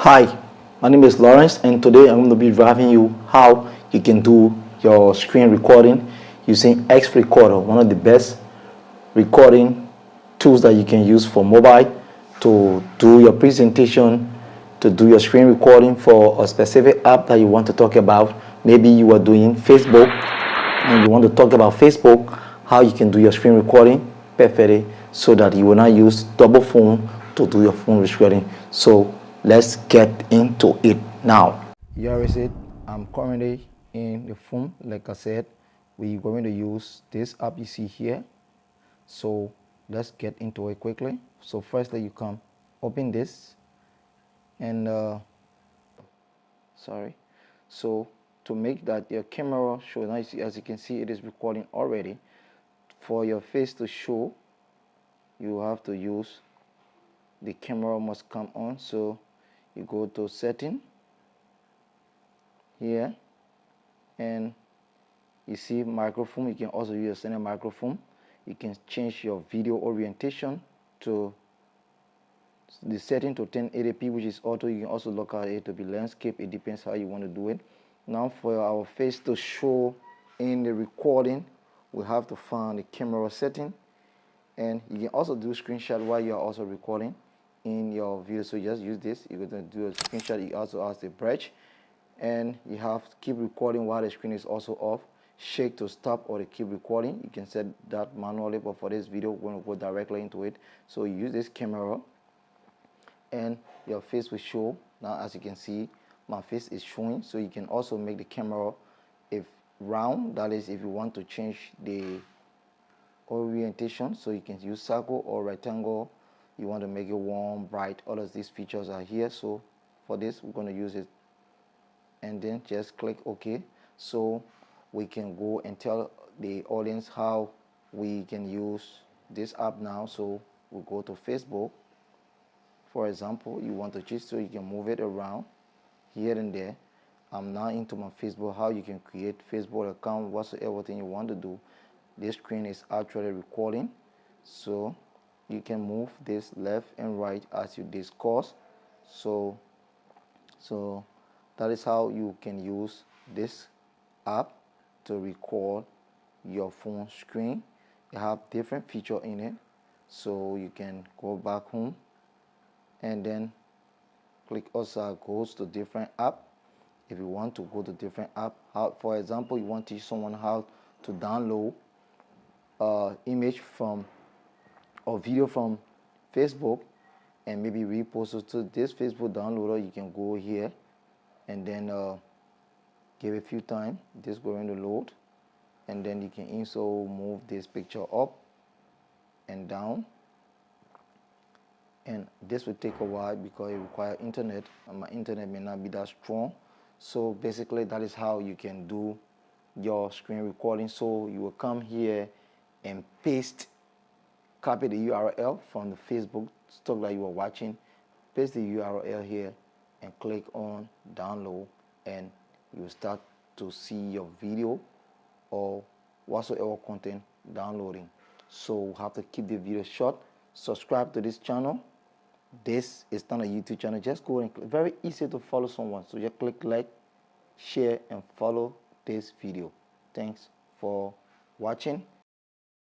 Hi, my name is Lawrence, and today I'm going to be driving you how you can do your screen recording using X Recorder, one of the best recording tools that you can use for mobile to do your presentation, to do your screen recording for a specific app that you want to talk about. Maybe you are doing Facebook and you want to talk about Facebook, how you can do your screen recording perfectly so that you will not use double phone to do your phone recording. So let's get into it now. You already said I'm currently in the phone. Like I said, we're going to use this app you see here. So let's get into it quickly. So firstly, you come open this and sorry. So to make that your camera show, now as you can see, it is recording already. For your face to show, you have to use the camera must come on. So you go to setting here and you see microphone. You can also use a standard microphone. You can change your video orientation to the setting to 1080p, which is auto. You can also look at it to be landscape. It depends how you want to do it. Now for our face to show in the recording, we have to find the camera setting, and you can also do screenshot while you are also recording in your video. So just use this. You're going to do a screenshot. You also have the bridge, and you have to keep recording while the screen is also off. Shake to stop or to keep recording. You can set that manually, but for this video we're going to go directly into it. So you use this camera and your face will show. Now as you can see, my face is showing. So you can also make the camera if round, that is if you want to change the orientation. So you can use circle or rectangle. You want to make it warm, bright, all of these features are here. So for this we're going to use it, and then just click OK. So we can go and tell the audience how we can use this app now. So we'll go to Facebook. For example, you want to choose, so you can move it around here and there. I'm now into my Facebook, how you can create Facebook account, whatsoever thing you want to do. This screen is actually recording, so you can move this left and right as you discuss. So that is how you can use this app to record your phone screen. You have different feature in it, so you can go back home and then click also goes to different app. If you want to go to different app, for example, you want to teach someone how to download image from or video from Facebook and maybe repost it to this Facebook downloader, you can go here and then give it a few times. This is going to load, and then you can also move this picture up and down, and this will take a while because it requires internet, and my internet may not be that strong. So basically that is how you can do your screen recording. So you will come here and copy the URL from the Facebook stock that you are watching, paste the URL here and click on download, and you will start to see your video or whatsoever content downloading. So we have to keep the video short. Subscribe to this channel. This is not a YouTube channel. Just go and click. Very easy to follow someone. So just click like, share, and follow this video. Thanks for watching.